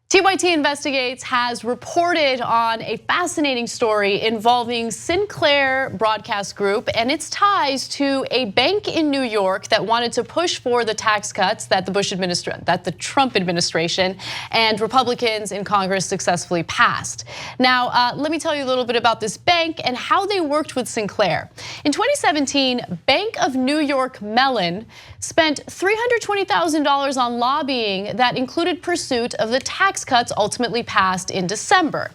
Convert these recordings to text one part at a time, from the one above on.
TYT Investigates has reported on a fascinating story involving Sinclair Broadcast Group and its ties to a bank in New York that wanted to push for the tax cuts that the Trump administration and Republicans in Congress successfully passed. Now, let me tell you a little bit about this bank and how they worked with Sinclair. In 2017, Bank of New York Mellon spent $320,000 on lobbying that included pursuit of the tax cuts ultimately passed in December.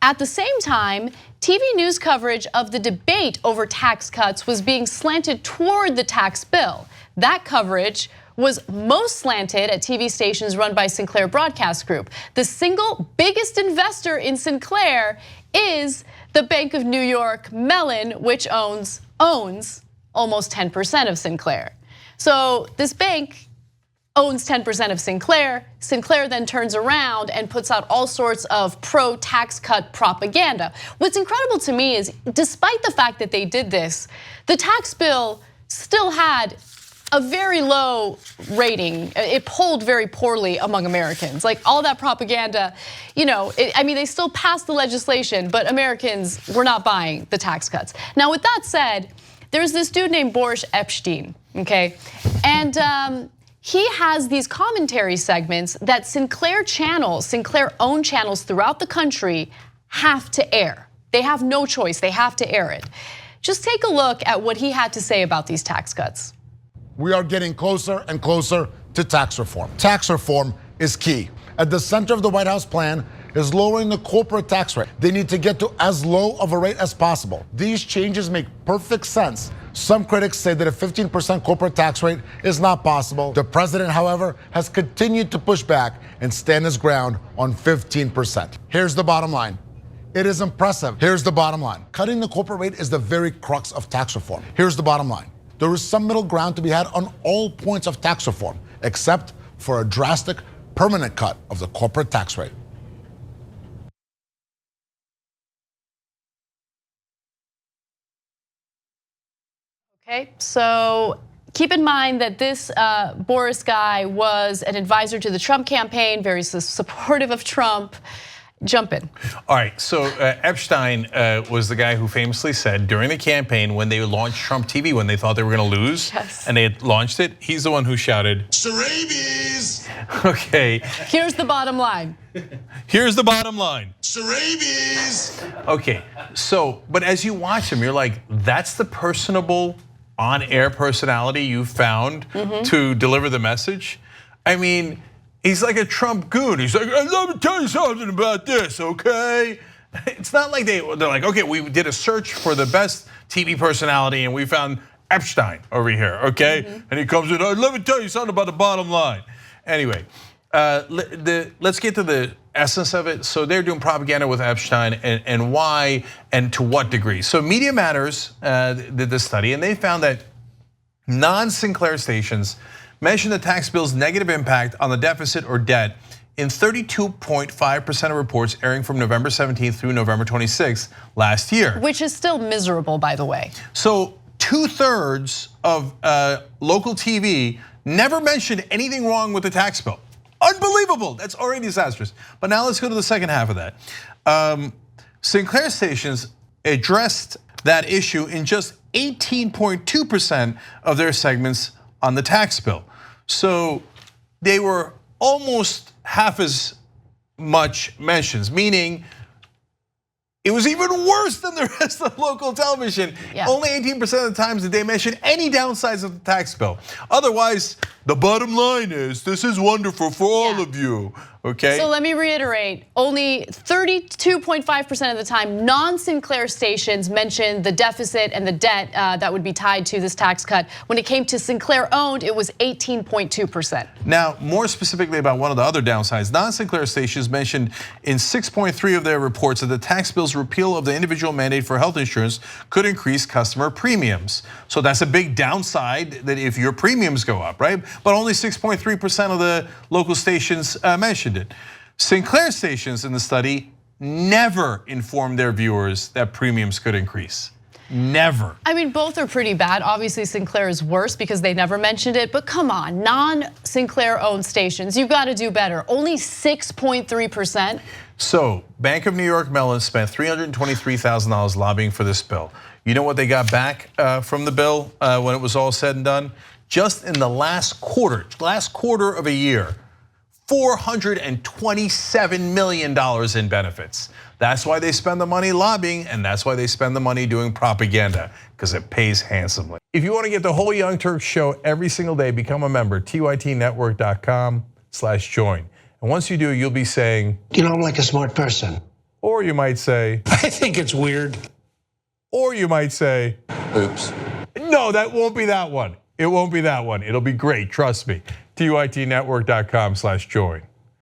At the same time, TV news coverage of the debate over tax cuts was being slanted toward the tax bill. That coverage was most slanted at TV stations run by Sinclair Broadcast Group. The single biggest investor in Sinclair is the Bank of New York Mellon, which owns almost 10% of Sinclair. So this bank owns 10% of Sinclair. Sinclair then turns around and puts out all sorts of pro-tax cut propaganda. What's incredible to me is, despite the fact that they did this, the tax bill still had a very low rating. It polled very poorly among Americans. Like all that propaganda, I mean, they still passed the legislation, but Americans were not buying the tax cuts. Now, with that said, there's this dude named Boris Epshteyn, okay? And he has these commentary segments that Sinclair-owned channels throughout the country have to air. They have no choice, they have to air it. Just take a look at what he had to say about these tax cuts. We are getting closer and closer to tax reform. Tax reform is key. At the center of the White House plan is lowering the corporate tax rate. They need to get to as low of a rate as possible. These changes make perfect sense. Some critics say that a 15% corporate tax rate is not possible. The president, however, has continued to push back and stand his ground on 15%. Here's the bottom line. It is impressive. Here's the bottom line. Cutting the corporate rate is the very crux of tax reform. Here's the bottom line. There is some middle ground to be had on all points of tax reform, except for a drastic, permanent cut of the corporate tax rate. Okay, so keep in mind that this Boris guy was an advisor to the Trump campaign, very supportive of Trump. Jump in. All right, so Epstein was the guy who famously said during the campaign when they launched Trump TV, when they thought they were going to lose, and they had launched it, he's the one who shouted, "Sarabies!" Okay. Here's the bottom line. Here's the bottom line. Sarabies! Okay, so, but as you watch him, you're like, that's the personable on-air personality you found to deliver the message? I mean, he's like a Trump goon. He's like, let me tell you something about this, okay? It's not like they're like, okay, we did a search for the best TV personality and we found Epstein over here, okay? And he comes in, let me tell you something about the bottom line. Anyway, let's get to the essence of it. So they're doing propaganda with Epstein and why and to what degree. So Media Matters did this study and they found that non-Sinclair stations mentioned the tax bill's negative impact on the deficit or debt in 32.5% of reports airing from November 17th through November 26th last year. Which is still miserable, by the way. So 2/3 of local TV never mentioned anything wrong with the tax bill. Unbelievable, that's already disastrous. But now let's go to the second half of that. Sinclair stations addressed that issue in just 18.2% of their segments on the tax bill. So they were almost half as much mentions, meaning it was even worse than the rest of local television. Yeah. Only 18% of the times did they mention any downsides of the tax bill. Otherwise, the bottom line is this is wonderful for all of you, okay? So let me reiterate, only 32.5% of the time non-Sinclair stations mentioned the deficit and the debt that would be tied to this tax cut. When it came to Sinclair owned, it was 18.2%. Now, more specifically about one of the other downsides, non-Sinclair stations mentioned in 6.3 of their reports that the tax bill's repeal of the individual mandate for health insurance could increase customer premiums. So that's a big downside, that if your premiums go up, right? But only 6.3% of the local stations mentioned it. Sinclair stations in the study never informed their viewers that premiums could increase. Never. I mean, both are pretty bad. Obviously, Sinclair is worse because they never mentioned it. But come on, non-Sinclair owned stations, you've got to do better. Only 6.3%. So, Bank of New York Mellon spent $323,000 lobbying for this bill. You know what they got back from the bill when it was all said and done? Just in the last quarter of a year, $427 million in benefits. That's why they spend the money lobbying, and that's why they spend the money doing propaganda, because it pays handsomely. If you want to get the whole Young Turks show every single day, become a member, tytnetwork.com/join. And once you do, you'll be saying, you know, I'm like a smart person. Or you might say, I think it's weird. Or you might say, oops. No, that won't be that one. It won't be that one. It'll be great, trust me. tytnetwork.com/join.